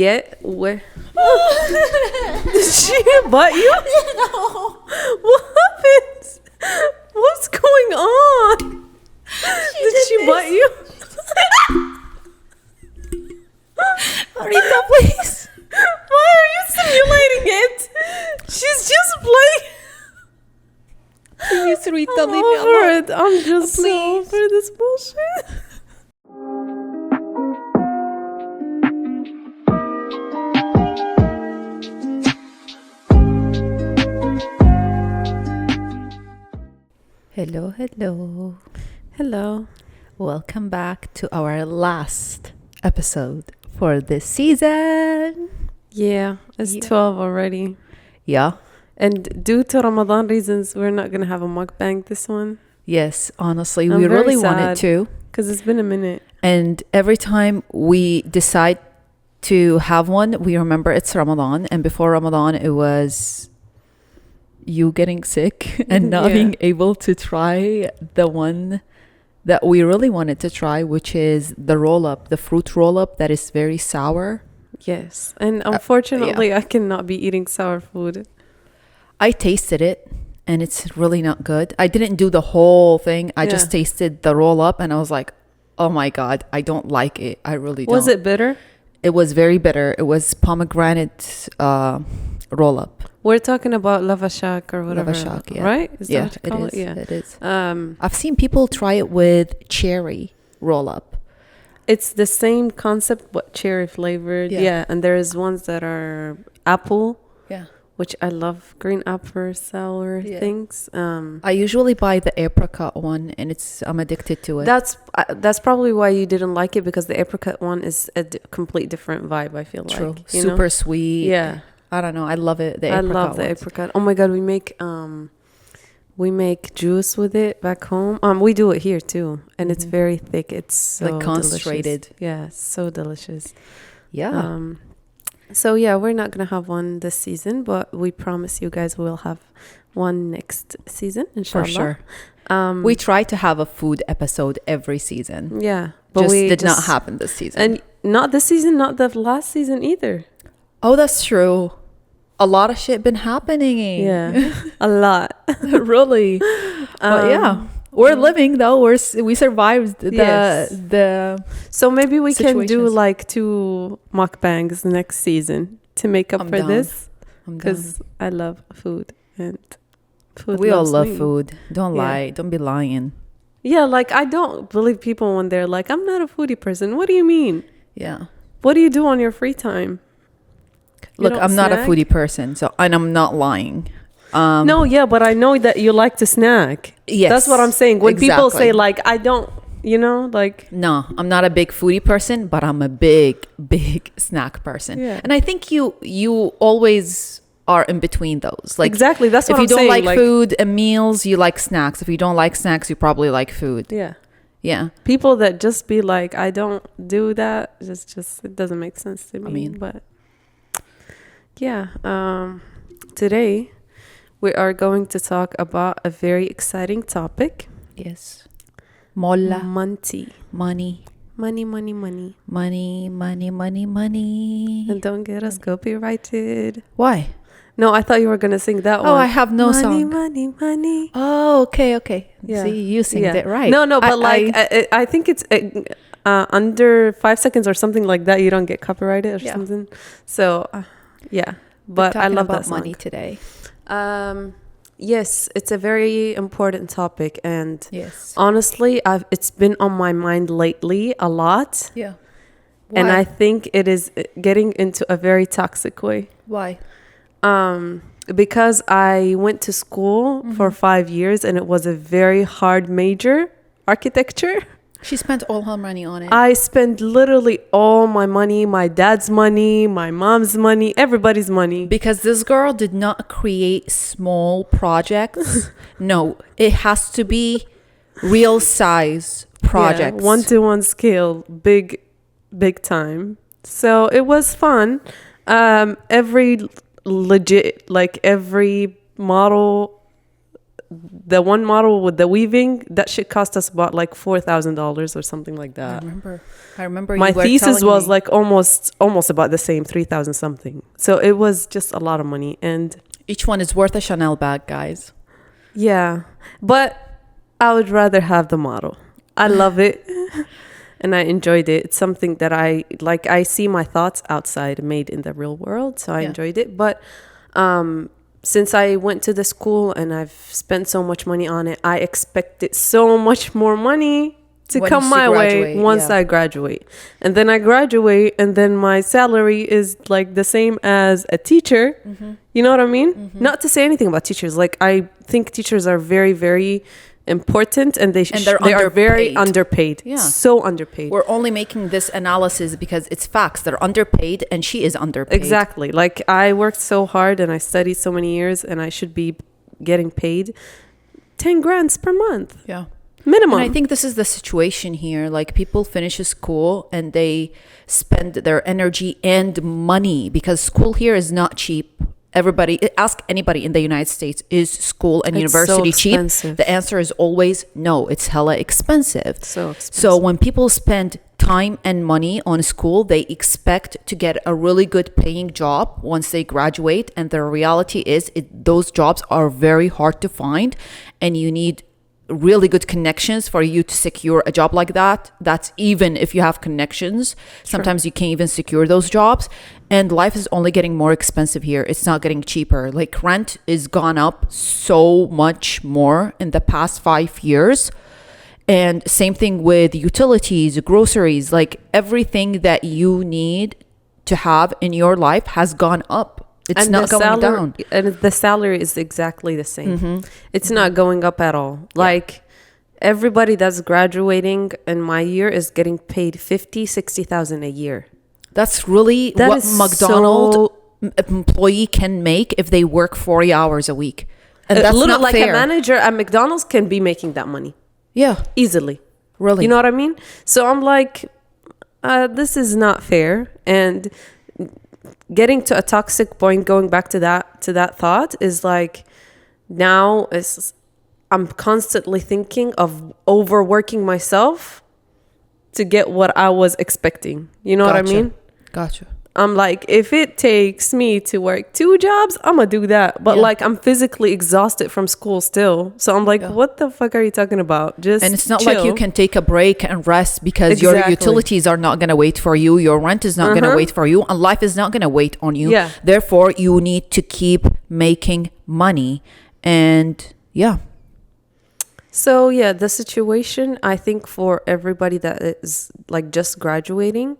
Get where? Did she butt you? No. What happened? What's going on? Did she butt you? Rita, please. Why are you simulating it? She's just playing. Please, Rita, I'm leave me over alone. it. I'm just so Please. over this bullshit. Hello, hello. Hello. Welcome back to our last episode for this season. Yeah, it's Yeah. 12 already. Yeah. And due to Ramadan reasons, we're not going to have a mukbang this one. Yes, honestly, I'm we very really wanted sad. to. Because it's been a minute. And every time we decide to have one, we remember it's Ramadan. And before Ramadan, it was you getting sick and not Yeah. being able to try the one that we really wanted to try, which is the roll-up, the fruit roll-up that is very sour. Yes. And unfortunately, I cannot be eating sour food. I tasted it and it's really not good. I didn't do the whole thing. I just tasted the roll-up and I was like, oh my God, I don't like it. I really don't. Was it bitter? It was very bitter. It was pomegranate roll-up. We're talking about lavashak or whatever. Lavashak, yeah. Right? Is Yeah, that what you call it is. Yeah. It is. Um, I've seen people try it with cherry roll-up. it's the same concept, but cherry flavored. Yeah. Yeah. And there's ones that are apple, Yeah. which I love. Green apple sour Yeah. things. I usually buy the apricot one and I'm addicted to it. That's probably why you didn't like it, because the apricot one is a complete different vibe. I feel True. like you Super know? sweet. Yeah. I don't know. I love it. The I apricot love the ones. apricot. Oh my God, we make juice with it back home. We do it here too, and it's very thick. It's so Like concentrated. delicious. Yeah, it's so delicious. Yeah. So yeah, we're not gonna have one this season, but we promise you guys we'll have one next season, inshallah. For sure. We try to have a food episode every season. Yeah, but Just we did not happen this season. and not this season, not the last season either. Oh, that's true. A lot of shit been happening. Yeah, a lot. Really. But yeah, we're living though. We survived Yes. the So maybe we can do situations. like 2 mukbangs next season to make up I'm for down. this, I'm done. because I love food and food. We all loves love me. food. Don't Yeah. lie. Don't be lying. Yeah, like I don't believe people when they're like, I'm not a foodie person. What do you mean? Yeah. What do you do on your free time? You Look, don't I'm not a snack? foodie person, and I'm not lying. No, yeah, but I know that you like to snack. Yes. That's what I'm saying. When people exactly. say like, I don't, like. No, I'm not a big foodie person, but I'm a big snack person. Yeah. And I think you always are in between those. Like Exactly. That's what if I'm you don't saying. like food and meals, you like snacks. If you don't like snacks, you probably like food. Yeah. Yeah. People that just be like, I don't do that. Just it doesn't make sense to me. mean- But yeah, today we are going to talk about a very exciting topic. Yes. Molla. Money. Money. Money, money, money. Money, money, money, money. And don't get us copyrighted. Why? No, I thought you were gonna sing that one. Oh, I have no money, song. money, money. Oh, okay. Yeah. See, you sing Yeah. it right. No, but I think it's under 5 seconds or something like that. You don't get copyrighted or Yeah. something. So yeah, We're but I talking love about that song. money today. Yes, it's a very important topic, and Yes. honestly, it's been on my mind lately a lot, Yeah. and Why? I think it is getting into a very toxic way. Why? Because I went to school for 5 years, and it was a very hard major, architecture. She spent all her money on it. I spent literally all my money, my dad's money, my mom's money, everybody's money. Because this girl did not create small projects. No, it has to be real size projects. Yeah, 1-to-1 scale, big time. So it was fun. Every model the one model with the weaving, that shit cost us about like $4,000 or something like I that. remember My you were thesis telling was me. like almost about the same, 3,000 something. So it was just a lot of money. And Each one is worth a Chanel bag, guys. yeah, but I would rather have the model. I love it. And I enjoyed it. It's something that I like. I see my thoughts outside made in the real world. So I Yeah. enjoyed it. But since I went to the school and I've spent so much money on it, I expected so much more money to Once come you my way graduate, once yeah. I graduate. And then I graduate, and then my salary is like the same as a teacher. You know what I mean? Not to say anything about teachers. Like, I think teachers are very, very important, and And they're they are very underpaid. underpaid. Yeah. So underpaid. We're only making this analysis because it's facts. They're underpaid, and she is underpaid. Exactly. Like, I worked so hard and I studied so many years, and I should be getting paid 10 grand per month Yeah. minimum. And I think this is the situation here. Like, people finish school and they spend their energy and money because school here is not cheap. Everybody, ask anybody in the United States, is school and It's so university cheap? expensive. The answer is always no. It's hella expensive. So expensive. So when people spend time and money on school, they expect to get a really good paying job once they graduate. And the reality is those jobs are very hard to find, and you need really good connections for you to secure a job like that. That's even if you have connections. Sometimes you can't even secure those jobs. And life is only getting more expensive here. It's not getting cheaper. Like, rent is gone up so much more in the past 5 years. And same thing with utilities, groceries, like everything that you need to have in your life has gone up. It's and not the going salary, down. and the salary is exactly the same. It's not going up at all. Like, everybody that's graduating in my year is getting paid 50,000-60,000 a year. That's really That what is McDonald's so- employee can make if they work 40 hours a week. And that's Little, not like fair. a manager at McDonald's can be making that money Yeah, easily. really. You know what I mean? So I'm like, this is not fair. And getting to a toxic point, going back to that thought, is like, now I'm constantly thinking of overworking myself to get what I was expecting. You know what I mean? Gotcha. I'm like, if it takes me to work 2 jobs, I'm gonna do that. But Yeah. like, I'm physically exhausted from school still. So I'm like, Yeah. what the fuck are you talking about? Just And it's not like you chill. can take a break and rest because your Exactly. utilities are not going to wait for you. Your rent is not going to wait for you. And life is not going to wait on you. Yeah. Therefore, you need to keep making money. And yeah. So yeah, the situation, I think, for everybody that is like just graduating,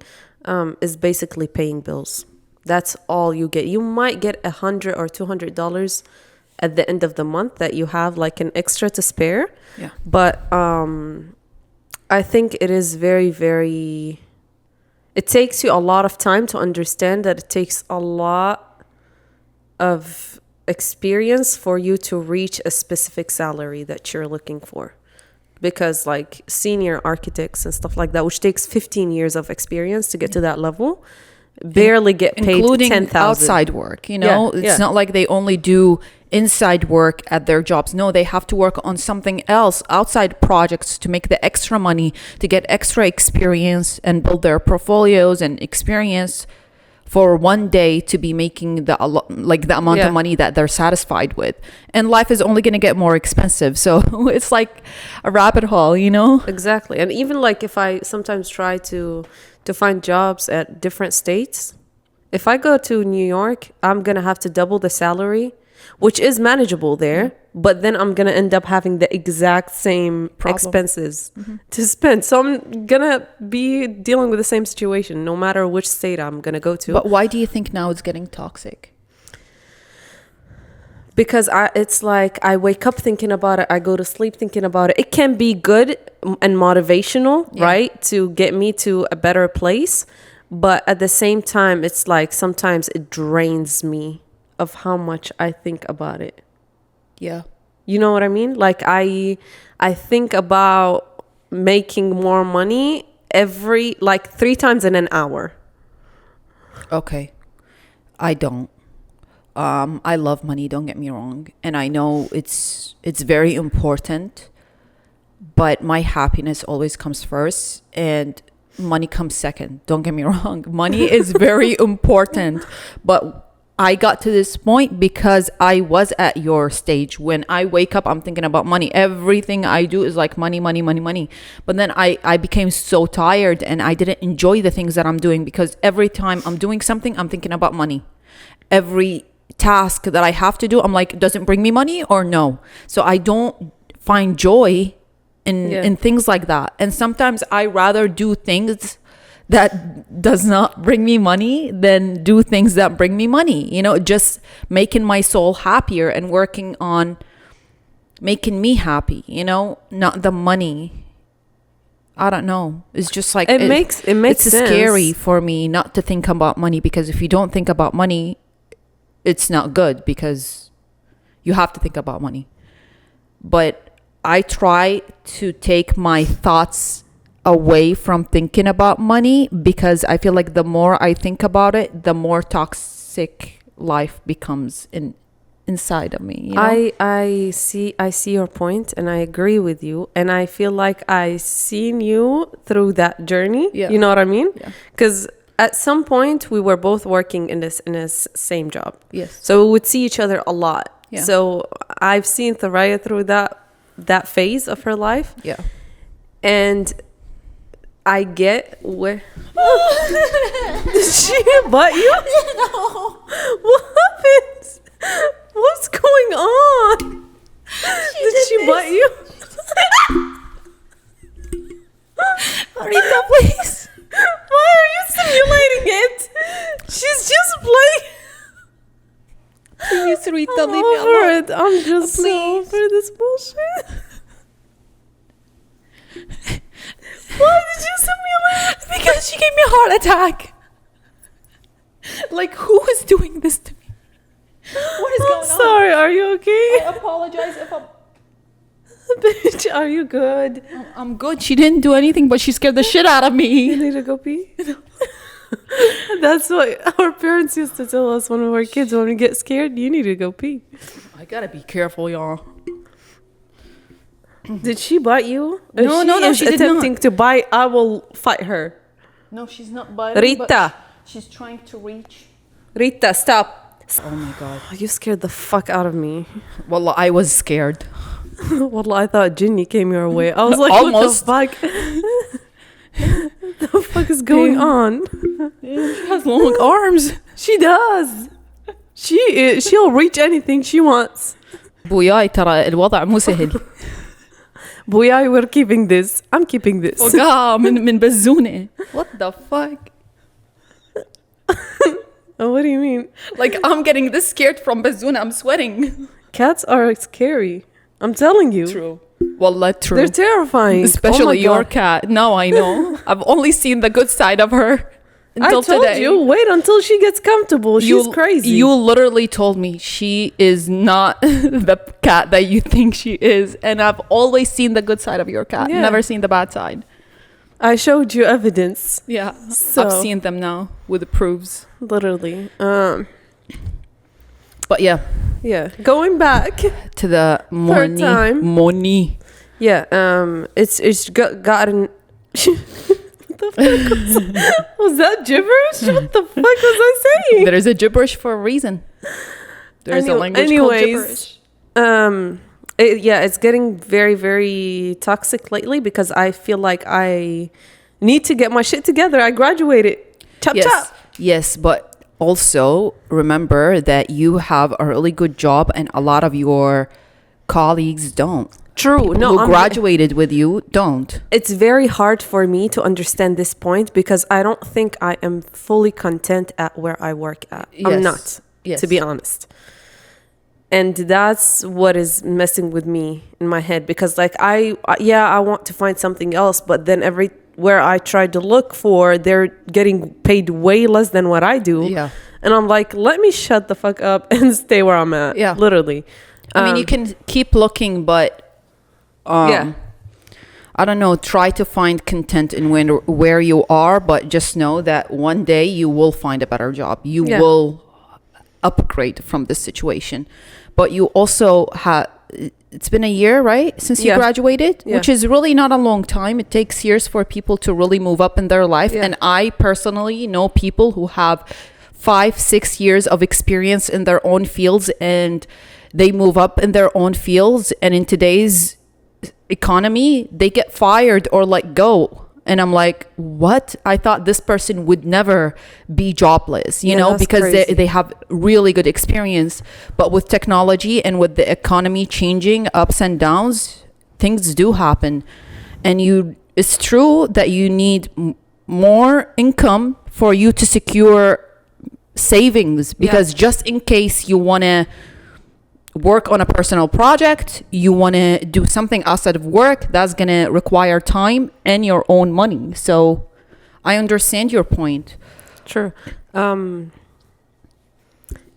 is basically paying bills. That's all you get. You might get $100 or $200 at the end of the month that you have like an extra to spare. Yeah. But I think it is very, very, it takes you a lot of time to understand that it takes a lot of experience for you to reach a specific salary that you're looking for. Because like senior architects and stuff like that, which takes 15 years of experience to get to that level, barely get paid Including 10,000. outside work, you know? Yeah, It's yeah. not like they only do inside work at their jobs. No, they have to work on something else, outside projects, to make the extra money, to get extra experience and build their portfolios and experience for one day to be making the amount Yeah. of money that they're satisfied with. And life is only going to get more expensive. So it's like a rabbit hole, you know? Exactly. And even like if I sometimes try to find jobs at different states, if I go to New York, I'm going to have to double the salary, which is manageable there, but then I'm going to end up having the exact same expenses to spend. So I'm going to be dealing with the same situation no matter which state I'm going to go to. But why do you think now it's getting toxic? Because it's like I wake up thinking about it, I go to sleep thinking about it. It can be good and motivational, right, to get me to a better place. But at the same time, it's like sometimes it drains me of how much I think about it. Yeah. You know what I mean? Like I think about making more money like 3 times in an hour. Okay. I don't. I love money, don't get me wrong, and I know it's very important, but my happiness always comes first and money comes second. Don't get me wrong. Money is very important, but I got to this point because I was at your stage. When I wake up, I'm thinking about money. Everything I do is like money, money, money, money. But then I became so tired and I didn't enjoy the things that I'm doing because every time I'm doing something, I'm thinking about money. Every task that I have to do, I'm like, does it bring me money or no? So I don't find joy in things like that. And sometimes I rather do things that does not bring me money than do things that bring me money, you know, just making my soul happier and working on making me happy, you know, not the money. I don't know. It's just like it makes it's sense. Scary for me not to think about money, because if you don't think about money, it's not good, because you have to think about money. But I try to take my thoughts away from thinking about money, because I feel like the more I think about it, the more toxic life becomes inside of me, you know? I see your point and I agree with you, and I feel like I seen you through that journey. Yeah. You know what I mean? Yeah. Because at some point we were both working in this same job. Yes. So we would see each other a lot. Yeah. So I've seen Thoraya through that phase of her life. Yeah. And I get where did she butt you? No. What happened? What's going on? Did she butt you? Rita, please. Why are you simulating it? She's just playing. Please, Rita, I'm leave me over alone. it. I'm just so Please. over this bullshit. Why did you simulate? Because she gave me a heart attack. Like, who is doing this to me? What is going on? Sorry, are you okay? I apologize if I'm... Bitch, are you good? I'm good. She didn't do anything, but she scared the shit out of You me. need to go pee? That's what our parents used to tell us when we were kids. When we get scared, you need to go pee. I gotta be careful, y'all. Did she bite you? No, she did attempting not. to bite, I will fight her. No, she's not biting. Rita. She's trying to reach. Rita, stop. Oh my god. You scared the fuck out of me. Wallah, I was scared. Wallah, I thought Jinny came your way. I was like, Almost. what the fuck? The fuck is going on? She has long arms. She does. She'll reach anything she wants. بوياي ترى الوضع مو سهل. Booyah, we're keeping this. I'm keeping this. فوقها من بزونة. What the fuck? Oh, what do you mean? Like, I'm getting this scared from Bazuna. I'm sweating. Cats are scary. I'm telling you. True. Wallah, true. They're terrifying. Especially Oh my your God. cat. Now I know. I've only seen the good side of her until I told today. you, wait until she gets comfortable. She's crazy. You literally told me she is not the cat that you think she is. And I've always seen the good side of your cat. Yeah. Never seen the bad side. I showed you evidence. Yeah. So- I've seen them now with the proofs. Literally. But yeah. Yeah. Going back. To the money. time. Money. Yeah. It's gotten. What the fuck was that gibberish? What the fuck was I saying? There is a gibberish for a reason. There's a language called gibberish. It's getting very, very toxic lately because I feel like I need to get my shit together. I graduated. Chop chop. Yes, but also remember that you have a really good job and a lot of your colleagues don't. True. Who graduated with you don't. It's very hard for me to understand this point because I don't think I am fully content at where I work at. Yes. I'm not, Yes. to be honest. And that's what is messing with me in my head because like I want to find something else, but then everywhere I try to look for, they're getting paid way less than what I do. Yeah. And I'm like, let me shut the fuck up and stay where I'm at. Yeah. Literally. I mean, you can keep looking, but yeah. I don't know, try to find content in where you are, but just know that one day you will find a better job. You will upgrade from this situation. But you also had, it's been a year, right, since you graduated, which is really not a long time. It takes years for people to really move up in their life. And I personally know people who have 5-6 years of experience in their own fields, and they move up in their own fields, and in today's economy they get fired or let go. And I'm like, what? I thought this person would never be jobless, you know, because they have really good experience. But with technology and with the economy changing, ups and downs, things do happen. And it's true that you need more income for you to secure savings, because just in case you want to work on a personal project, you want to do something outside of work, that's going to require time and your own money. So I understand your point. Sure.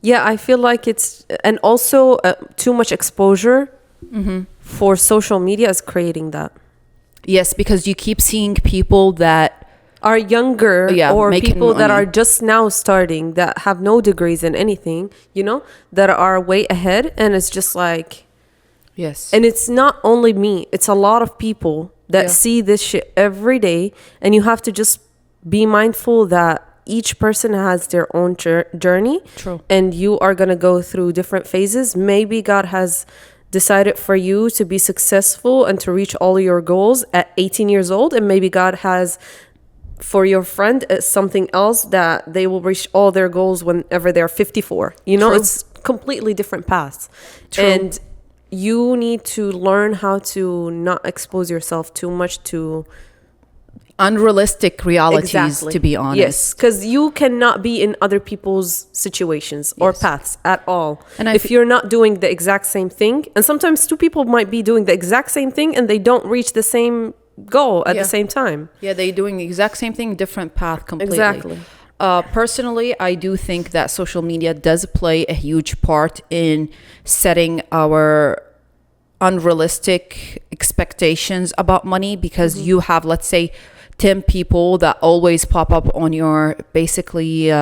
Yeah, I feel like it's, and also too much exposure for social media is creating that. Yes, because you keep seeing people that are younger or people money. that are just now starting, that have no degrees in anything, you know, that are way ahead. And it's just like, yes. And it's not only me, it's a lot of people that see this shit every day. And you have to just be mindful that each person has their own journey. True. And you are going to go through different phases. Maybe God has decided for you to be successful and to reach all your goals at 18 years old. And maybe God has for your friend something else that they will reach all their goals whenever they're 54. You know, it's completely different paths. True. And you need to learn how to not expose yourself too much to unrealistic realities, to be honest. Yes, because you cannot be in other people's situations or paths at all. And if you're not doing the exact same thing, and sometimes two people might be doing the exact same thing and they don't reach the same goal at the same time. Yeah, they're doing the exact same thing, different path completely. Exactly. Personally, I do think that social media does play a huge part in setting our unrealistic expectations about money, because you have, let's say, 10 people that always pop up on your basically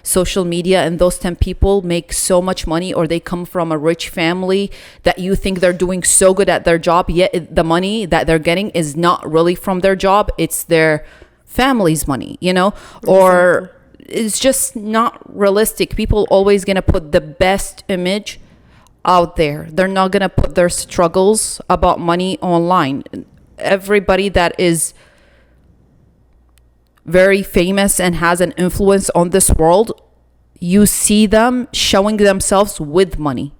social media, and those 10 people make so much money, or they come from a rich family that you think they're doing so good at their job, yet the money that they're getting is not really from their job, it's their family's money, you know. Or it's just not realistic. People always gonna put the best image out there. They're not gonna put their struggles about money online. Everybody that is very famous and has an influence on this world, you see them showing themselves with money.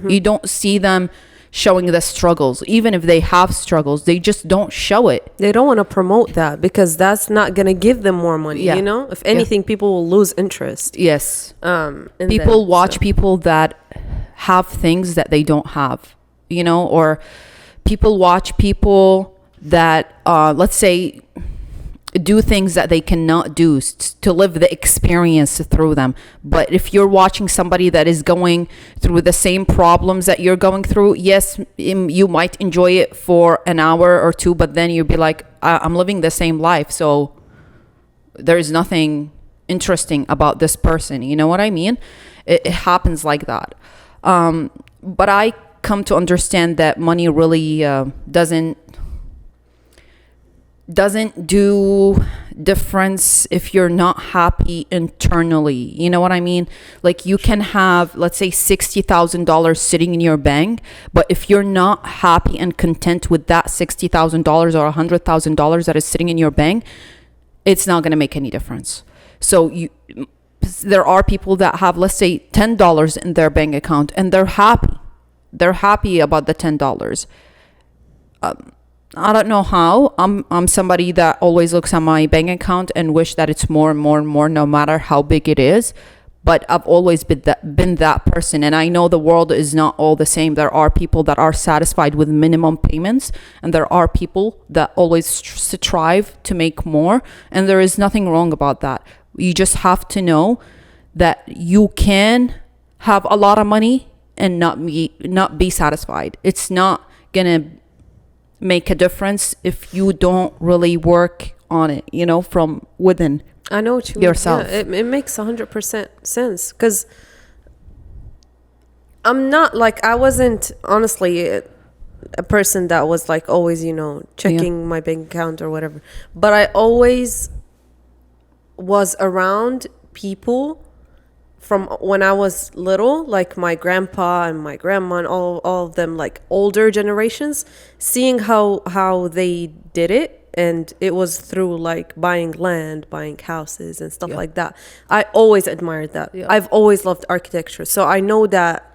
You don't see them showing the struggles. Even if they have struggles, they just don't show it. They don't want to promote that because that's not going to give them more money, you know? If anything, people will lose interest. Yes. People watch people that have things that they don't have, you know, or people watch people that, let's say, do things that they cannot do to live the experience through them. But if you're watching somebody that is going through the same problems that you're going through, yes, you might enjoy it for an hour or two, but then you'll be like, I'm living the same life, so there is nothing interesting about this person. You know what I mean? It happens like that. But I come to understand that money really doesn't do difference if you're not happy internally. You know what I mean? Like, you can have, let's say, $60,000 sitting in your bank, but if you're not happy and content with that $60,000 or $100,000 that is sitting in your bank, it's not going to make any difference. So there are people that have, let's say, $10 in their bank account, and they're happy. They're happy about the $10. I don't know how. I'm somebody that always looks at my bank account and wish that it's more and more and more, no matter how big it is. But I've always been that person, and I know the world is not all the same. There are people that are satisfied with minimum payments, and there are people that always strive to make more, and there is nothing wrong about that. You just have to know that you can have a lot of money and not be satisfied. It's not gonna make a difference if you don't really work on it, you know, from within. I know what you yourself. mean. Yeah, it makes 100% sense, because I'm not like, I wasn't honestly a person that was like always, you know, checking my bank account or whatever. But I always was around people from when I was little, like my grandpa and my grandma and all of them, like older generations, seeing how they did it. And it was through like buying land, buying houses and stuff like that. I always admired that. I've always loved architecture. So I know that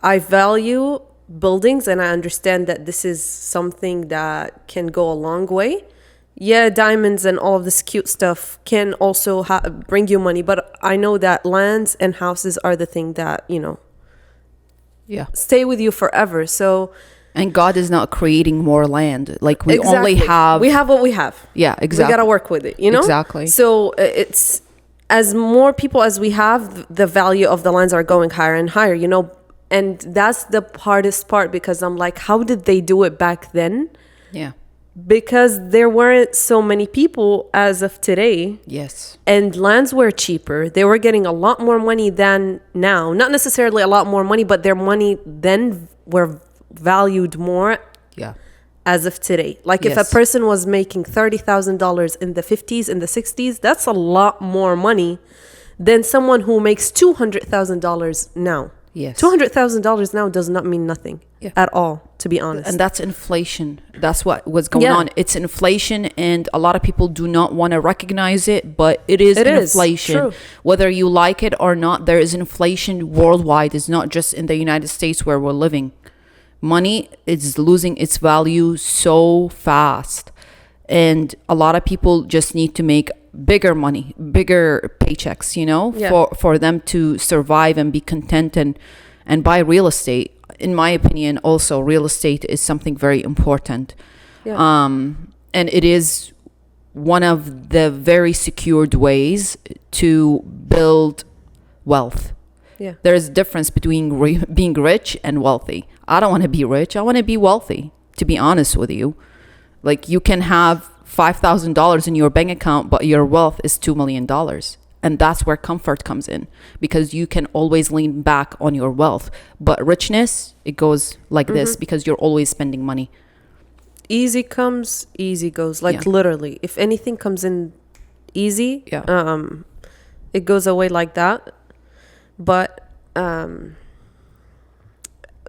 I value buildings, and I understand that this is something that can go a long way. Yeah, diamonds and all of this cute stuff can also bring you money, but I know that lands and houses are the thing that, you know, stay with you forever. So, and God is not creating more land. Like we only have... We have what we have. Yeah, exactly. We got to work with it, you know? Exactly. So it's, as more people as we have, the value of the lands are going higher and higher, you know? And that's the hardest part, because I'm like, how did they do it back then? Yeah. Because there weren't so many people as of today. Yes. And lands were cheaper. They were getting a lot more money than now. Not necessarily a lot more money, but their money then were valued more as of today. Like if a person was making $30,000 in the 50s, in the 60s, that's a lot more money than someone who makes $200,000 now. Yes. $200,000 now does not mean nothing at all, to be honest. And that's inflation. That's what was going on. It's inflation, and a lot of people do not want to recognize it, but it is inflation. True. Whether you like it or not, there is inflation worldwide. It's not just in the United States where we're living. Money is losing its value so fast. And a lot of people just need to make bigger money, bigger paychecks, you know, for them to survive and be content and buy real estate. In my opinion, also real estate is something very important. And it is one of the very secured ways to build wealth. There's a difference between being rich and wealthy. I don't want to be rich. I want to be wealthy, to be honest with you. Like, you can have $5,000 in your bank account, but your wealth is $2 million. And that's where comfort comes in, because you can always lean back on your wealth. But richness, it goes like this, because you're always spending money. Easy comes, easy goes. Like literally, if anything comes in easy, it goes away like that. But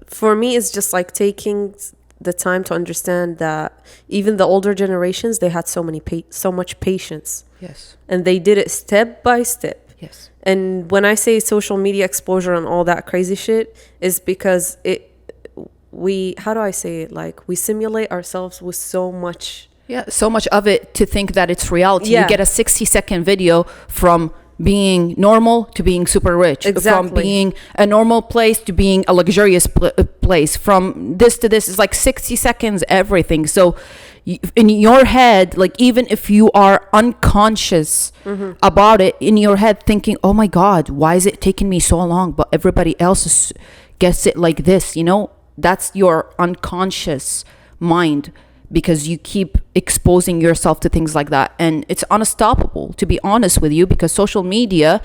for me, it's just like taking the time to understand that even the older generations, they had so much patience. Yes. And they did it step by step. Yes. And when I say social media exposure and all that crazy shit, is because how do I say it? Like, we simulate ourselves with so much. Yeah, so much of it to think that it's reality. You get a 60-second video from being normal to being super rich, from being a normal place to being a luxurious place, from this to this. Is like 60 seconds, everything. So in your head, like, even if you are unconscious about it, in your head thinking, oh my God, why is it taking me so long, but everybody else gets it like this, you know? That's your unconscious mind, because you keep exposing yourself to things like that. And it's unstoppable, to be honest with you, because social media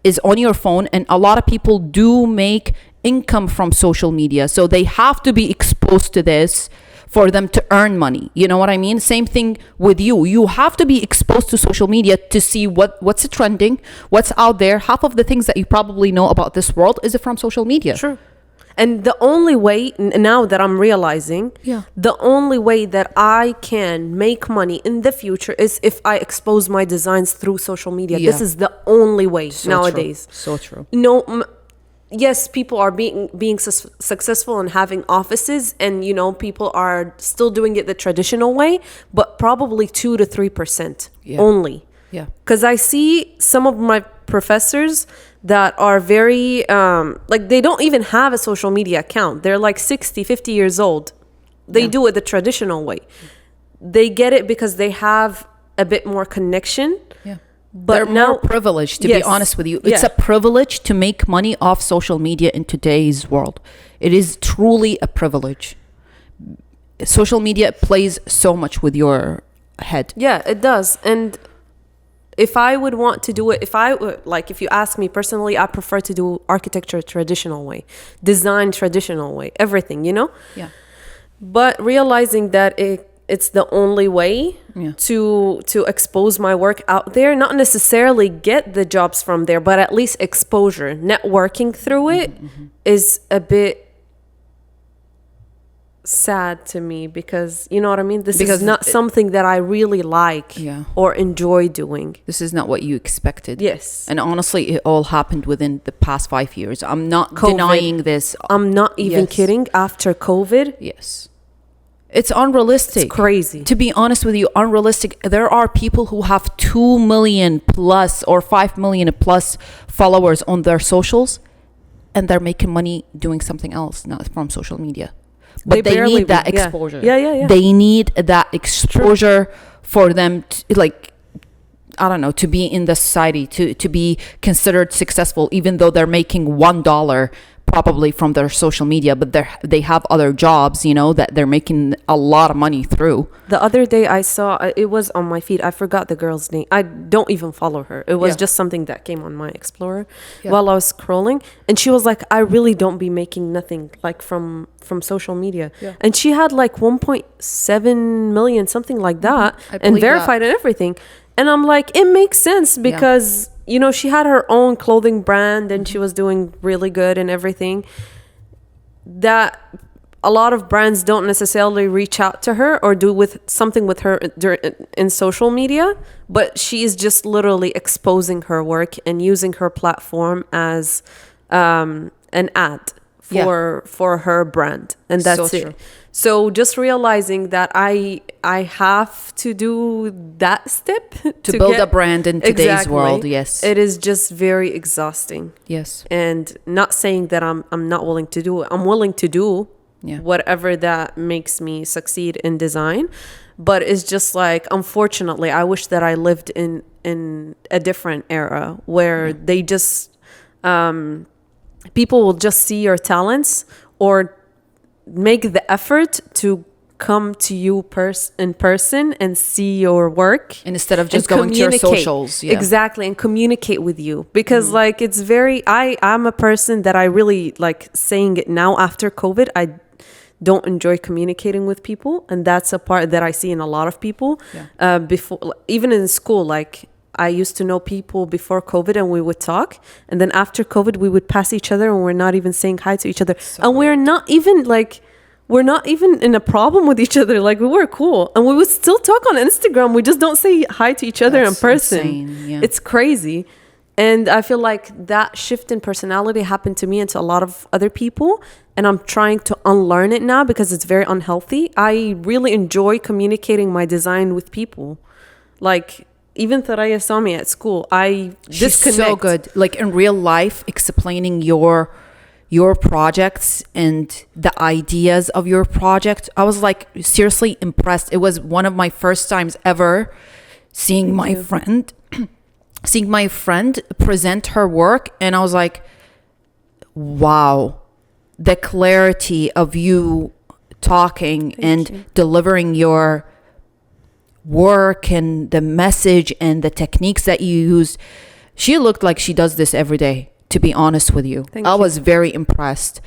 is on your phone, and a lot of people do make income from social media. So they have to be exposed to this for them to earn money. You know what I mean? Same thing with you. You have to be exposed to social media to see what's trending, what's out there. Half of the things that you probably know about this world is from social media. True. And the only way, now that I'm realizing, the only way that I can make money in the future is if I expose my designs through social media. This is the only way nowadays. So true. No, yes, people are being successful and having offices, and, you know, people are still doing it the traditional way, but probably 2 to 3% only. Yeah. Because I see some of my professors that are very, like, they don't even have a social media account. They're like 60, 50 years old. They do it the traditional way. They get it because they have a bit more connection. Yeah. But they're now, more privileged, to be honest with you. It's a privilege to make money off social media in today's world. It is truly a privilege. Social media plays so much with your head. Yeah, it does. And if I would want to do it, if you ask me personally, I prefer to do architecture traditional way, design traditional way, everything, you know? Yeah. But realizing that it's the only way to expose my work out there, not necessarily get the jobs from there, but at least exposure, networking through it is a bit sad to me, because you know what I mean, this is not something that I really like or enjoy doing. This is not what you expected. Yes. And honestly, it all happened within the past 5 years. I'm not denying this. I'm not even kidding. After COVID, yes, it's unrealistic. It's crazy. To be honest with you, unrealistic. There are people who have 2 million plus or 5 million plus followers on their socials, and they're making money doing something else, not from social media. But they need that exposure. Yeah. They need that exposure for them to, like, I don't know, to be in the society, to be considered successful, even though they're making $1 probably from their social media, but they have other jobs, you know, that they're making a lot of money through. The other day I saw, it was on my feed, I forgot the girl's name. I don't even follow her. It was just something that came on my Explorer while I was scrolling. And she was like, I really don't be making nothing like from social media. Yeah. And she had like 1.7 million, something like that, and verified and everything. And I'm like, it makes sense because, you know, she had her own clothing brand and she was doing really good and everything. That a lot of brands don't necessarily reach out to her or do something with her in social media, but she is just literally exposing her work and using her platform as an ad for her brand, and that's so it. True. So just realizing that I have to do that step to build a brand in today's world. Yes, it is just very exhausting. Yes, and not saying that I'm not willing to do it. I'm willing to do whatever that makes me succeed in design, but it's just like, unfortunately, I wish that I lived in a different era where they just people will just see your talents or make the effort to come to you in person and see your work instead of just going to your socials. Exactly, and communicate with you, because like it's very, I'm a person that I really like, saying it now after COVID, I don't enjoy communicating with people, and that's a part that I see in a lot of people. Before, even in school, like I used to know people before COVID and we would talk, and then after COVID we would pass each other and we're not even saying hi to each other, and we're not even in a problem with each other. Like, we were cool and we would still talk on Instagram, we just don't say hi to each other in person. Insane. It's crazy. And I feel like that shift in personality happened to me and to a lot of other people, and I'm trying to unlearn it now because it's very unhealthy. I really enjoy communicating my design with people. Like, even Thoraya saw me at school. She's so good. Like in real life, explaining your projects and the ideas of your project. I was like seriously impressed. It was one of my first times ever seeing my friend present her work, and I was like, wow, the clarity of you talking and delivering your work and the message and the techniques that you use. She looked like she does this every day, to be honest with you. I was very impressed.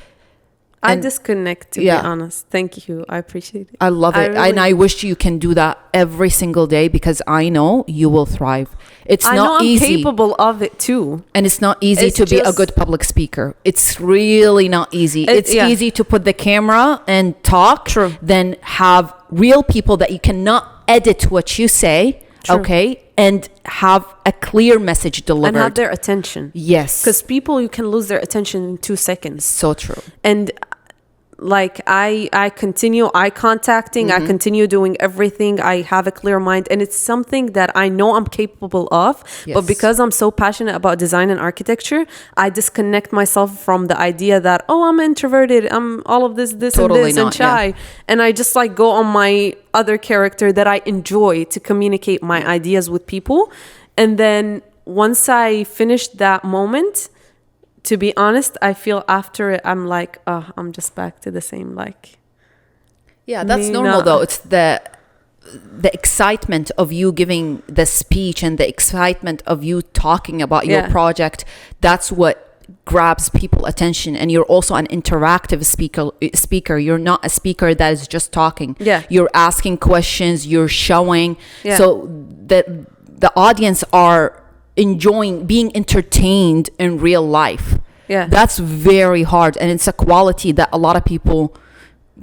I disconnect, to be honest. Thank you. I appreciate it. I love it. And I wish you can do that every single day, because I know you will thrive. It's not easy. I'm capable of it too. And it's not easy to be a good public speaker. It's really not easy. It's easy to put the camera and talk. True. Then have real people that you cannot edit what you say. True. Okay, and have a clear message delivered. And have their attention. Yes. Because people, you can lose their attention in 2 seconds. So true. And like I continue eye contacting, I continue doing everything. I have a clear mind, and it's something that I know I'm capable of. Yes. But because I'm so passionate about design and architecture, I disconnect myself from the idea that, oh, I'm introverted, I'm all of this totally and this not, and shy. And I just like go on my other character that I enjoy to communicate my ideas with people. And then once I finish that moment, to be honest, I feel after it, I'm like, oh, I'm just back to the same, like. Yeah, that's normal though. It's the the excitement of you giving the speech and the excitement of you talking about your project, that's what grabs people attention. And you're also an interactive speaker. You're not a speaker that is just talking. You're asking questions, you're showing. So the audience are enjoying being entertained in real life. That's very hard, and it's a quality that a lot of people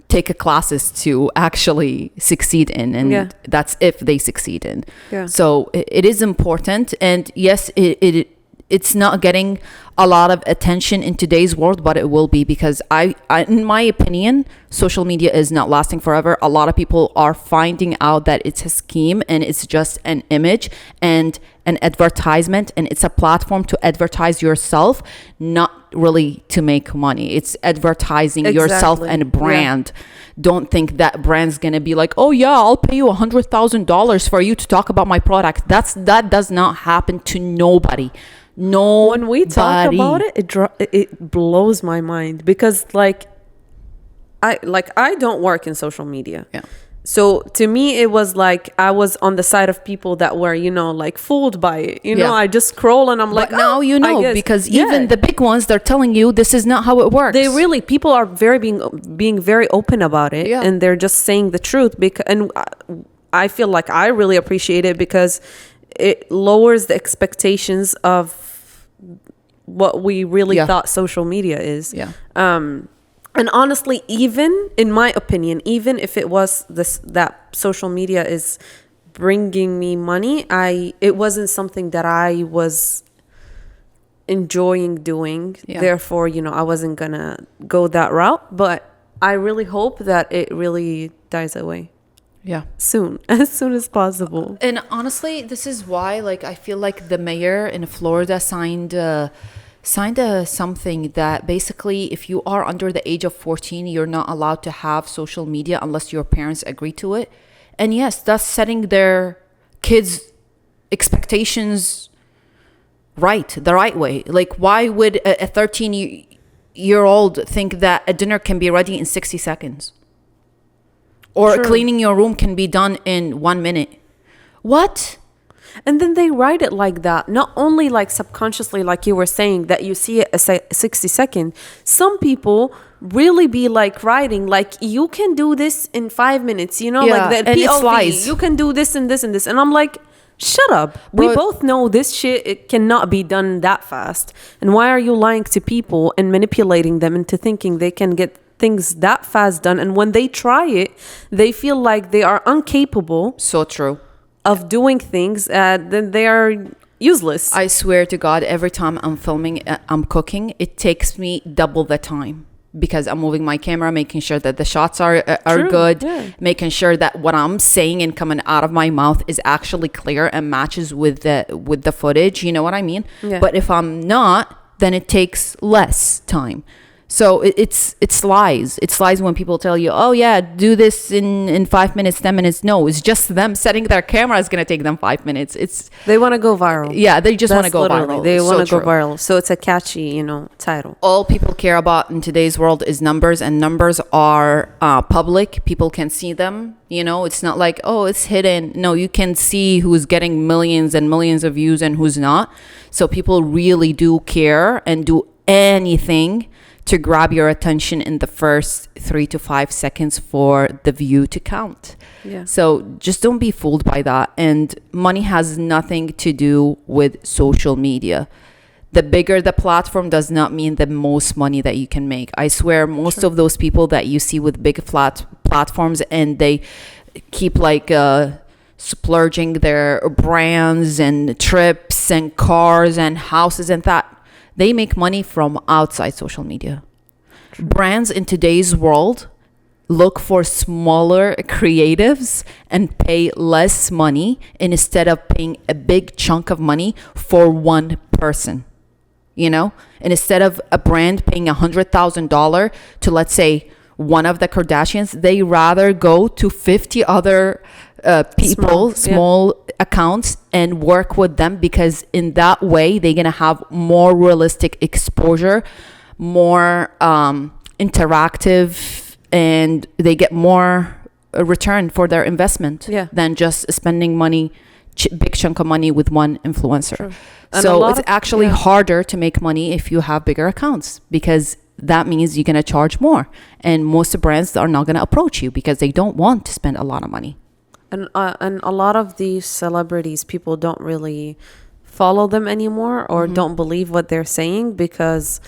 take a classes to actually succeed in, and that's if they succeed in. So it is important, and yes, it's not getting a lot of attention in today's world, but it will be, because I in my opinion, social media is not lasting forever. A lot of people are finding out that it's a scheme, and it's just an image and an advertisement, and it's a platform to advertise yourself, not really to make money. It's advertising yourself and brand. Don't think that brand's gonna be like, oh yeah, I'll pay you $100,000 for you to talk about my product. That does not happen to nobody. No, when we talk about it, it blows my mind, because I don't work in social media. So to me, it was like I was on the side of people that were, like fooled by it. I just scroll and I'm like, but now because even the big ones, they're telling you this is not how it works. People are being very open about it, and they're just saying the truth. And I feel like I really appreciate it, because it lowers the expectations of what we really thought social media is. And honestly, even in my opinion, even if it was that social media is bringing me money, it wasn't something that I was enjoying doing. Therefore, I wasn't gonna go that route. But I really hope that it really dies away. Soon, as soon as possible. And honestly, this is why, I feel like the mayor in Florida signed something that basically, if you are under the age of 14, you're not allowed to have social media unless your parents agree to it. And yes, that's setting their kids' expectations the right way. Why would a 13-year-old think that a dinner can be ready in 60 seconds? Or cleaning your room can be done in 1 minute? What? And then they write it like that. Not only subconsciously, like you were saying, that you see it as 60 seconds. Some people really be writing, you can do this in 5 minutes, the and POV, it's lies. You can do this and this and this. And I'm like, shut up. We both know this shit, it cannot be done that fast. And why are you lying to people and manipulating them into thinking they can get things that fast done? And when they try it, they feel like they are incapable. So true. Of doing things, then they are useless. I swear to God, every time I'm filming, I'm cooking, it takes me double the time, because I'm moving my camera, making sure that the shots are good, making sure that what I'm saying and coming out of my mouth is actually clear and matches with the footage. You know what I mean? But if I'm not, then it takes less time. So it's lies. It's lies when people tell you, oh yeah, do this in 5 minutes, 10 minutes. No, it's just them setting their camera is going to take them 5 minutes. They want to go viral. Yeah, they just want to go viral. They want to go viral. So it's a catchy, title. All people care about in today's world is numbers, and numbers are public. People can see them. It's not like, oh, it's hidden. No, you can see who's getting millions and millions of views and who's not. So people really do care and do anything to grab your attention in the first 3 to 5 seconds for the view to count. So just don't be fooled by that. And money has nothing to do with social media. The bigger the platform does not mean the most money that you can make. I swear, most of those people that you see with big platforms, and they keep splurging their brands and trips and cars and houses and that, they make money from outside social media. Brands in today's world look for smaller creatives and pay less money instead of paying a big chunk of money for one person. And instead of a brand paying $100,000 to, let's say, one of the Kardashians, they rather go to 50 other people, small accounts, and work with them, because in that way they're gonna have more realistic exposure, more interactive, and they get more a return for their investment Yeah. than just spending money, big chunk of money with one influencer. True. And a So lot it's of- actually yeah. harder to make money if you have bigger accounts, because that means you're going to charge more. And most brands are not going to approach you because they don't want to spend a lot of money. And a lot of these celebrities, people don't really follow them anymore or don't believe what they're saying, because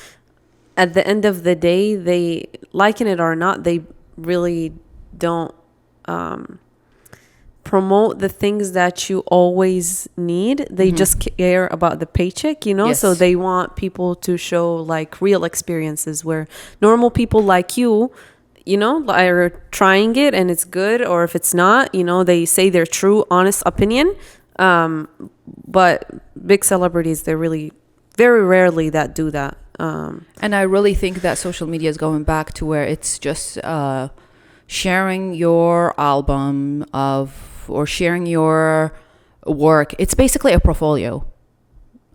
at the end of the day, they, liking it or not, they really don't promote the things that you always need. They just care about the paycheck, you know? Yes. So they want people to show like real experiences where normal people like you know, are trying it and it's good, or if it's not, you know, they say their true, honest opinion. But big celebrities, they're really very rarely that do that. And I really think that social media is going back to where it's just sharing your album or sharing your work. It's basically a portfolio.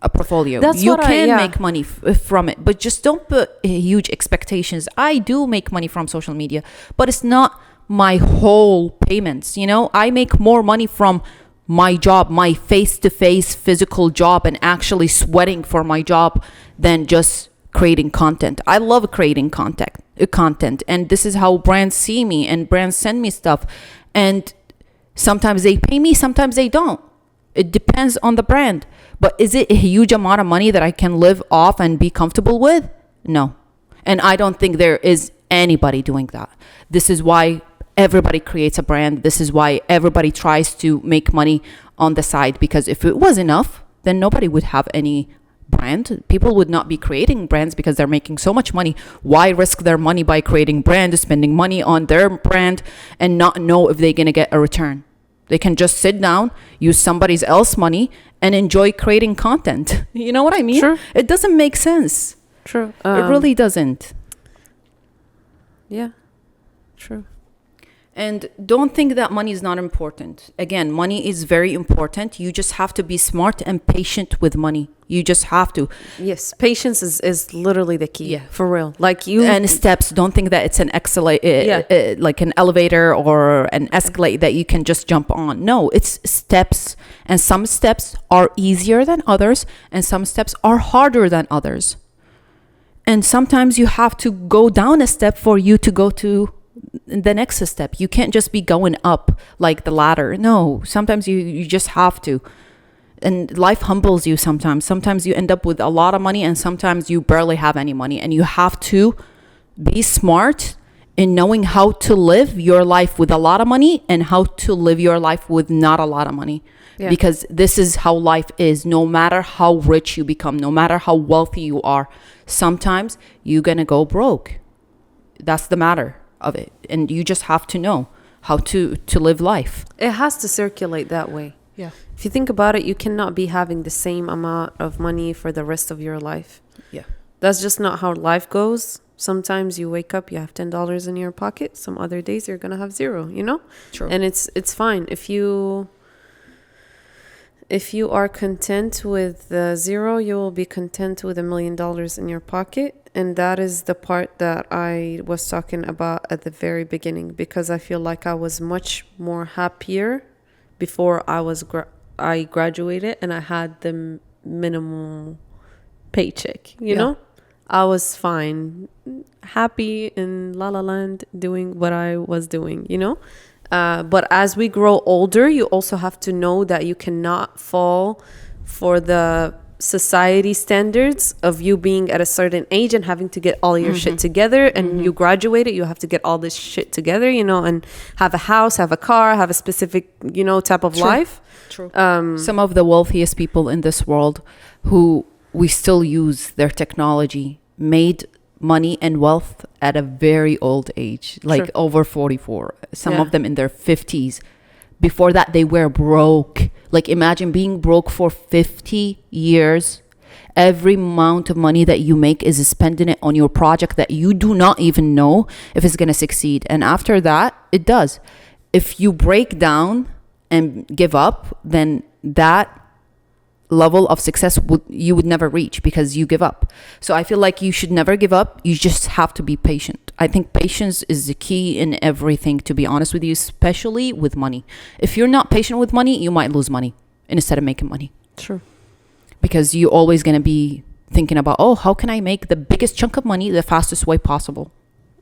That's You what can yeah. make money from it, but just don't put huge expectations. I do make money from social media, but it's not my whole payments. You know, I make more money from my job, my face-to-face physical job, and actually sweating for my job than just creating content. I love creating content, and this is how brands see me, and brands send me stuff, and sometimes they pay me, sometimes they don't. It depends on the brand. But is it a huge amount of money that I can live off and be comfortable with? No. And I don't think there is anybody doing that. This is why everybody creates a brand. This is why everybody tries to make money on the side, because if it was enough, then nobody would have any brand. People would not be creating brands because they're making so much money. Why risk their money by creating brand, spending money on their brand, and not know if they're going to get a return? They can just sit down, use somebody else's money, and enjoy creating content. You know what I mean? Sure. It doesn't make sense. True. It really doesn't. Yeah. True. And don't think that money is not important. Again, money is very important. You just have to be smart and patient with money. You just have to. Yes. Patience is literally the key. Yeah. For real. Like you. And steps. Don't think that it's an like an elevator or an escalator that you can just jump on. No, it's steps. And some steps are easier than others, and some steps are harder than others. And sometimes you have to go down a step for you to go to the next step. You can't just be going up like the ladder. No, sometimes you just have to. And life humbles you sometimes. Sometimes you end up with a lot of money, and sometimes you barely have any money. And you have to be smart in knowing how to live your life with a lot of money and how to live your life with not a lot of money. Yeah. Because this is how life is. No matter how rich you become, no matter how wealthy you are, sometimes you're going to go broke. That's the matter of it. And you just have to know how to live life. It has to circulate that way. Yeah. If you think about it, you cannot be having the same amount of money for the rest of your life. Yeah. That's just not how life goes. Sometimes you wake up, you have $10 in your pocket. Some other days you're gonna have zero, you know? True. And it's fine. If you are content with zero, you will be content with $1 million in your pocket. And that is the part that I was talking about at the very beginning, because I feel like I was much more happier before I graduated and I had the minimal paycheck, you know? I was fine, happy in La La Land, doing what I was doing, you know? But as we grow older, you also have to know that you cannot fall for the society standards of you being at a certain age and having to get all your shit together. And you graduated, you have to get all this shit together, you know, and have a house, have a car, have a specific, you know, type of life. True. Some of the wealthiest people in this world who we still use their technology made money and wealth at a very old age, like over 44. Some of them in their 50s. Before that, they were broke. Like, imagine being broke for 50 years. Every amount of money that you make is spending it on your project that you do not even know if it's going to succeed. And after that, it does. If you break down and give up, then that level of success you would never reach because you give up. So I feel like you should never give up. You just have to be patient. I think patience is the key in everything, to be honest with you, especially with money. If you're not patient with money, you might lose money instead of making money. True. Because you're always going to be thinking about, oh, how can I make the biggest chunk of money the fastest way possible?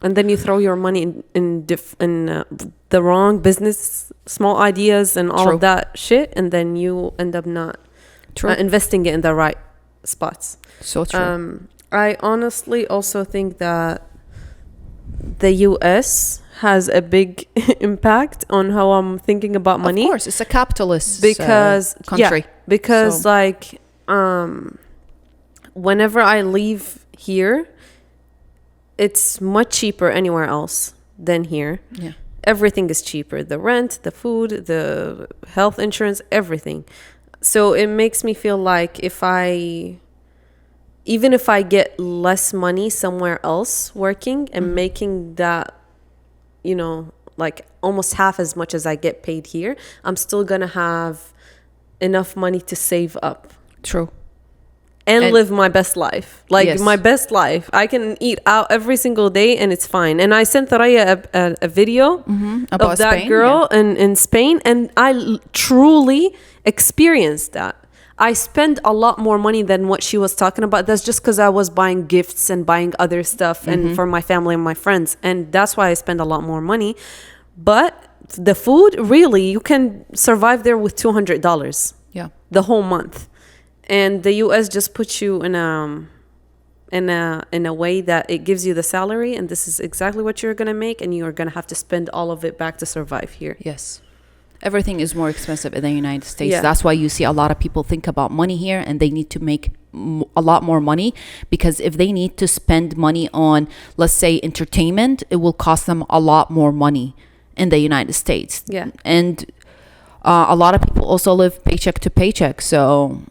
And then you throw your money in the wrong business, small ideas and all of that shit, and then you end up not investing it in the right spots. So true. I honestly also think that the US has a big impact on how I'm thinking about money. Of course, it's a capitalist Yeah, country. because like whenever I leave here, it's much cheaper anywhere else than here. Yeah. Everything is cheaper. The rent, the food, the health insurance, everything. So it makes me feel like even if I get less money somewhere else working and making that, you know, like almost half as much as I get paid here, I'm still going to have enough money to save up. True. And live my best life. Like yes. my best life. I can eat out every single day and it's fine. And I sent Raya a video about of that Spain, girl in Spain. And I truly experienced that. I spend a lot more money than what she was talking about. That's just because I was buying gifts and buying other stuff and for my family and my friends. And that's why I spend a lot more money. But the food, really, you can survive there with $200. Yeah. The whole month. And the US just puts you in a way that it gives you the salary, and this is exactly what you're gonna make, and you're gonna have to spend all of it back to survive here. Yes. Everything is more expensive in the United States. Yeah. That's why you see a lot of people think about money here, and they need to make a lot more money, because if they need to spend money on, let's say, entertainment, it will cost them a lot more money in the United States. Yeah. And a lot of people also live paycheck to paycheck, so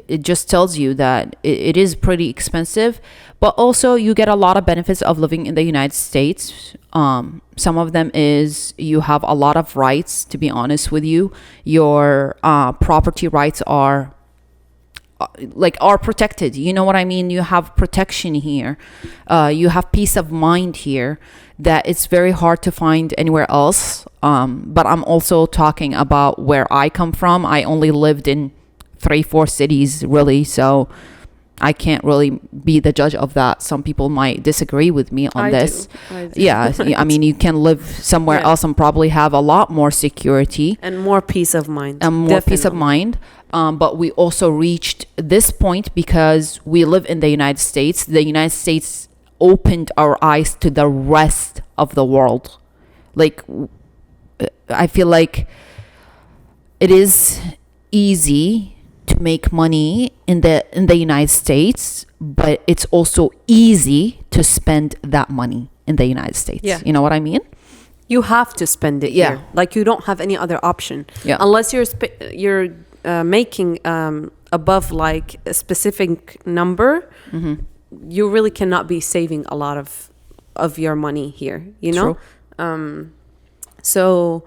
it just tells you that it is pretty expensive, but also you get a lot of benefits of living in the United States. Some of them is you have a lot of rights, to be honest with you. Your property rights are protected. You know what I mean? You have protection here. You have peace of mind here that it's very hard to find anywhere else. But I'm also talking about where I come from. I only lived in 3-4 cities, really, so I can't really be the judge of that. Some people might disagree with me on this. I do. Yeah, I mean, you can live somewhere else and probably have a lot more security and more peace of mind. And more peace of mind. But we also reached this point because we live in the United States. The United States opened our eyes to the rest of the world. Like, I feel like it is easy to make money in the United States, but it's also easy to spend that money in the United States. Yeah. You know what I mean? You have to spend it here. Like you don't have any other option. Yeah. Unless you're making above like a specific number, you really cannot be saving a lot of your money here, you know? True. So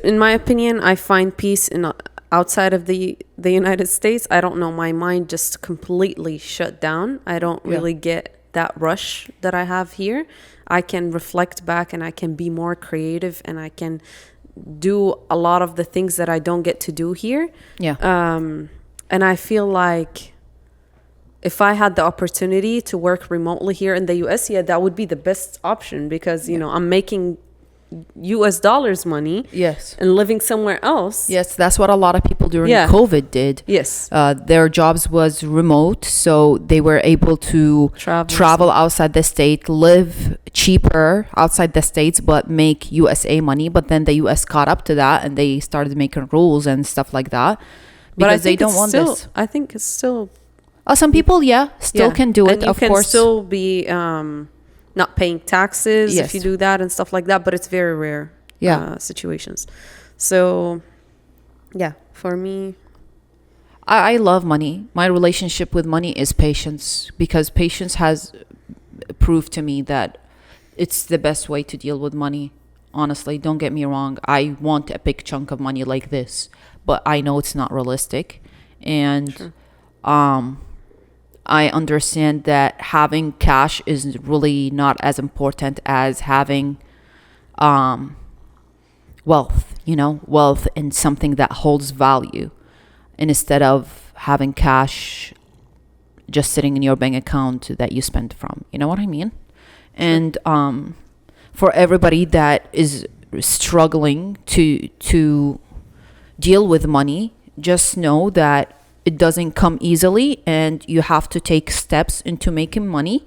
in my opinion, I find peace in outside of the United States. I don't know, my mind just completely shut down. I don't really get that rush that I have here. I can reflect back and I can be more creative and I can do a lot of the things that I don't get to do here. Yeah. And I feel like if I had the opportunity to work remotely here in the US, that would be the best option because, you know, I'm making US dollars money. Yes. And living somewhere else. Yes, that's what a lot of people during COVID did. Yes. Their jobs was remote, so they were able to travel outside the state, live cheaper outside the states, but make USA money. But then the US caught up to that and they started making rules and stuff like that because they don't want this. I think it's still... some people, still can do it, and of course. You can still be... not paying taxes if you do that and stuff like that, but it's very rare situations. So for me, I love money. My relationship with money is patience, because patience has proved to me that it's the best way to deal with money. Honestly, don't get me wrong, I want a big chunk of money like this, but I know it's not realistic. And Sure. I understand that having cash is really not as important as having wealth, wealth in something that holds value, and instead of having cash just sitting in your bank account that you spend from. You know what I mean? And for everybody that is struggling to deal with money, just know that it doesn't come easily, and you have to take steps into making money,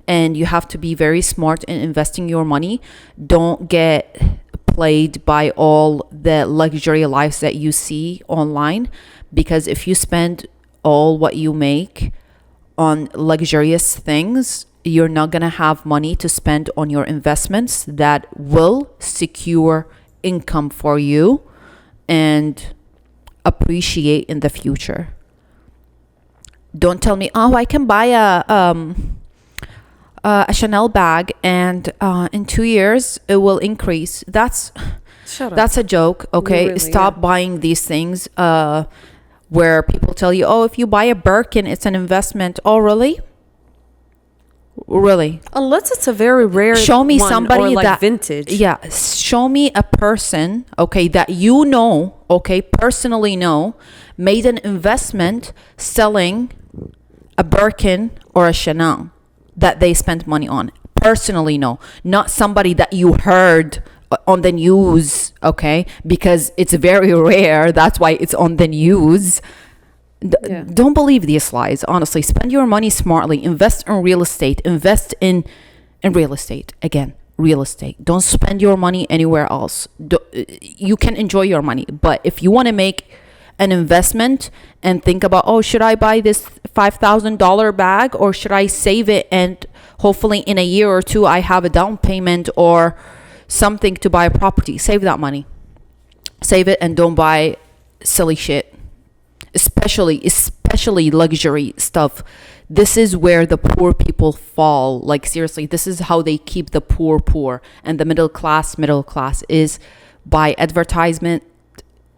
and you have to be very smart in investing your money. Don't get played by all the luxury lives that you see online, because if you spend all what you make on luxurious things, you're not going to have money to spend on your investments that will secure income for you and appreciate in the future. Don't tell me, oh, I can buy a Chanel bag and in 2 years it will increase. That's a joke. Okay, Really, stop buying these things where people tell you, oh, if you buy a Birkin, it's an investment. Oh, really? Really? Unless it's a very rare Show me one, somebody or like that vintage. Yeah, show me a person, okay, that personally know, made an investment selling a Birkin or a Chanel that they spent money on. Personally know, not somebody that you heard on the news, okay, because it's very rare, that's why it's on the news. Don't believe these lies. Honestly, spend your money smartly. Invest in real estate. Invest in real estate. Again, real estate. Don't spend your money anywhere else. You can enjoy your money, but if you want to make an investment and think about, oh, should I buy this $5,000 bag, or should I save it and hopefully in a year or two I have a down payment or something to buy a property? Save that money. Save it and don't buy silly shit. Especially luxury stuff. This is where the poor people fall. Like, seriously, this is how they keep the poor and the middle class is by advertisement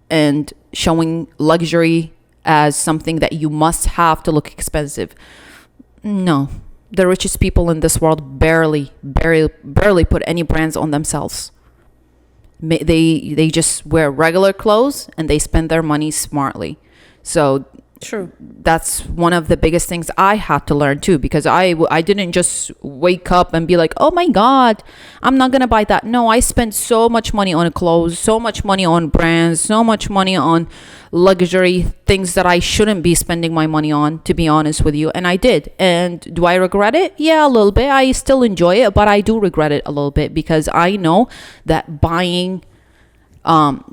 and showing luxury as something that you must have to look expensive. No, the richest people in this world barely put any brands on themselves. They just wear regular clothes and they spend their money smartly. So True. that's one of the biggest things I had to learn too, because I didn't just wake up and be like, oh my God, I'm not going to buy that. No, I spent so much money on clothes, so much money on brands, so much money on luxury things that I shouldn't be spending my money on, to be honest with you. And I did. And do I regret it? Yeah, a little bit. I still enjoy it, but I do regret it a little bit, because I know that buying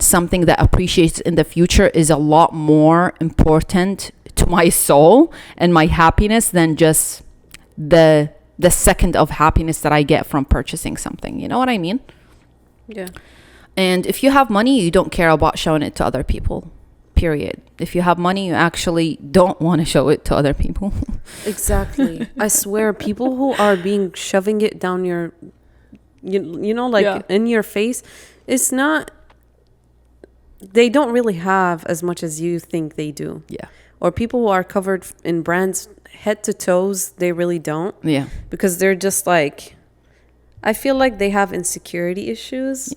something that appreciates in the future is a lot more important to my soul and my happiness than just the second of happiness that I get from purchasing something. You know what I mean? Yeah. And if you have money, you don't care about showing it to other people. Period. If you have money, you actually don't want to show it to other people. Exactly. I swear, people who are shoving it down your, in your face, it's not. They don't really have as much as you think they do. Yeah. Or people who are covered in brands head to toes, they really don't. Yeah. Because they're just like, I feel like they have insecurity issues,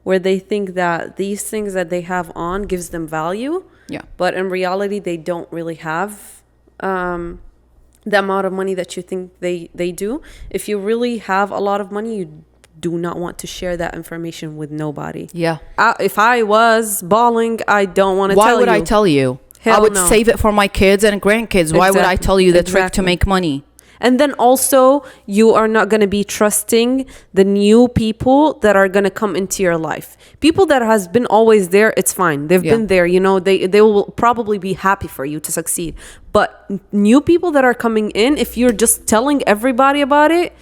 where they think that these things that they have on gives them value. Yeah. But in reality, they don't really have the amount of money that you think they do. If you really have a lot of money, you do not want to share that information with nobody. Yeah. If I was balling, I don't want to tell you. Why would I tell you? Hell I would no. save it for my kids and grandkids. Why would I tell you the trick to make money? And then also, you are not going to be trusting the new people that are going to come into your life. People that has been always there, it's fine. They've been there, they will probably be happy for you to succeed. But new people that are coming in, if you're just telling everybody about it,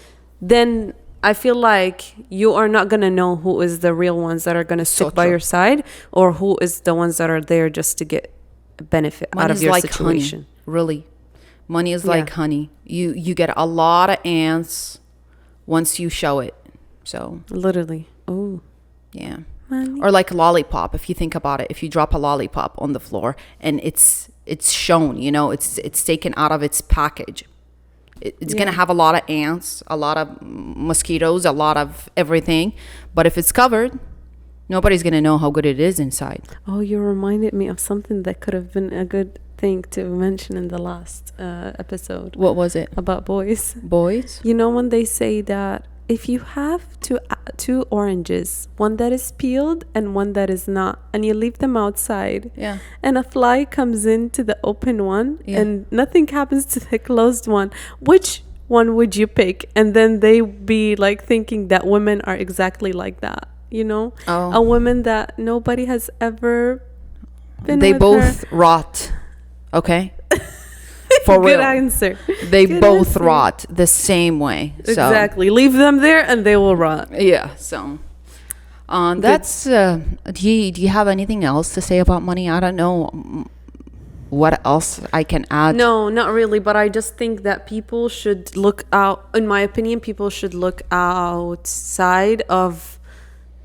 then I feel like you are not going to know who is the real ones that are going to stick by your side, or who is the ones that are there just to get a benefit out of your situation. Honey, really. Money is like honey. You get a lot of ants once you show it. So literally. Oh. Yeah. Money. Or like a lollipop, if you think about it. If you drop a lollipop on the floor and it's it's shown, you know, it's taken out of its package. It's gonna have a lot of ants, a lot of mosquitoes, a lot of everything. But if it's covered, nobody's gonna know how good it is inside. Oh, you reminded me of something that could have been a good thing to mention in the last episode What was it? about boys. Boys? You know when they say that if you have two oranges, one that is peeled and one that is not, and you leave them outside, Yeah. and a fly comes into the open one, Yeah. and nothing happens to the closed one, which one would you pick? And then they be like thinking that women are exactly like that, you know? Oh. A woman that nobody has ever been They with both her. rot. Okay? For Good real. answer. They Good both answer. rot the same way. So, Exactly. Leave them there and they will rot. yeah. So, that's. Do you have anything else to say about money? I don't know what else I can add. No, not really. But I just think that people should look out, in my opinion, people should look outside of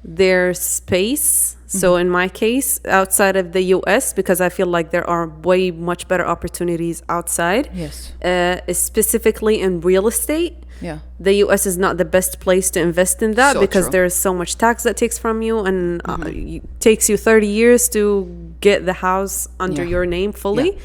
their space. So in my case, outside of the US, because I feel like there are way much better opportunities outside, Yes. specifically in real estate. Yeah. The US is not the best place to invest in that So because true. there's so much tax that takes from you, and takes you 30 years to get the house under Yeah. your name fully.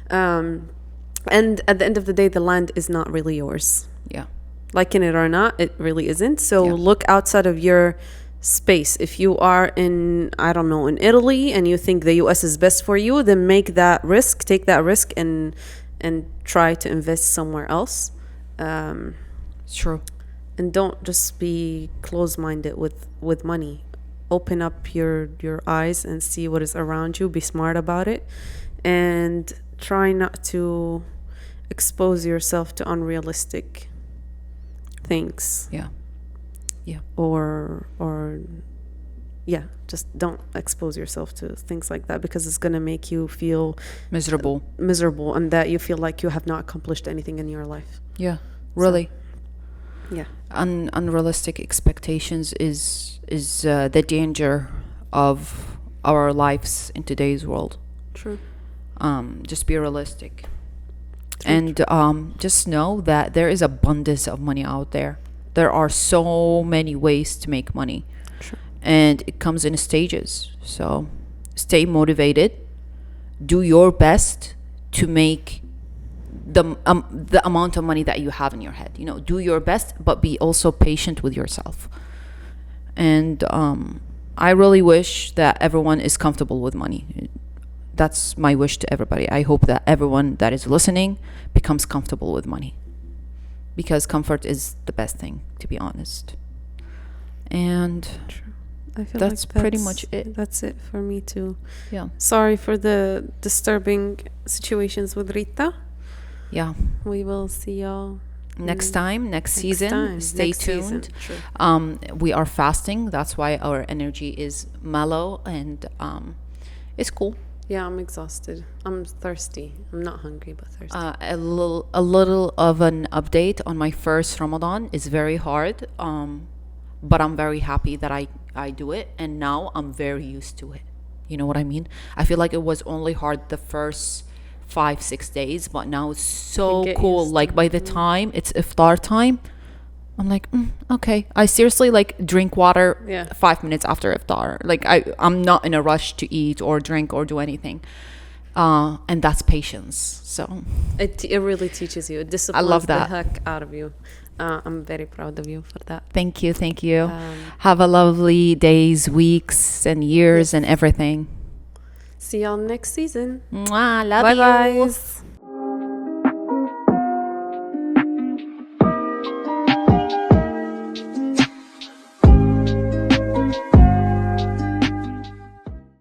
And at the end of the day, the land is not really yours. Yeah. Liking it or not, it really isn't. So Yeah. look outside of your space. If you are in, I don't know, in Italy, and you think the US is best for you, then take that risk and try to invest somewhere else. It's true. And don't just be close-minded with money. Open up your eyes and see what is around you. Be smart about it, and try not to expose yourself to unrealistic things. Yeah. Yeah. Or yeah, just don't expose yourself to things like that, because it's gonna make you feel Miserable. and that you feel like you have not accomplished anything in your life. Yeah. Really. Yeah. Unrealistic expectations is the danger of our lives in today's world. True. Just be realistic, and just know that there is abundance of money out there. There are so many ways to make money. True. And it comes in stages. So stay motivated, do your best to make the amount of money that you have in your head. You know, do your best, but be also patient with yourself. And I really wish that everyone is comfortable with money. That's my wish to everybody. I hope that everyone that is listening becomes comfortable with money, because comfort is the best thing, to be honest. And True. I feel that's like pretty much it. That's it for me too. Yeah. Sorry for the disturbing situations with Rita. Yeah. We will see y'all Next time, next season. Stay next season. tuned. True. We are fasting. That's why our energy is mellow, and it's cool. Yeah, I'm exhausted. I'm thirsty. I'm not hungry, but thirsty. A little of an update on my first Ramadan is very hard. But I'm very happy that I do it, and now I'm very used to it. You know what I mean? I feel like it was only hard the first 5-6 days, but now it's so get cool. used to Like by the time it's iftar time, I'm like, okay. I seriously like drink water 5 minutes after iftar. Like I'm not in a rush to eat or drink or do anything. And that's patience. So It really teaches you. It disciplines love that. the heck out of you. I'm very proud of you for that. thank you. Have a lovely days, weeks, and years, and everything. See y'all next season. Mwah, love Bye, you. guys.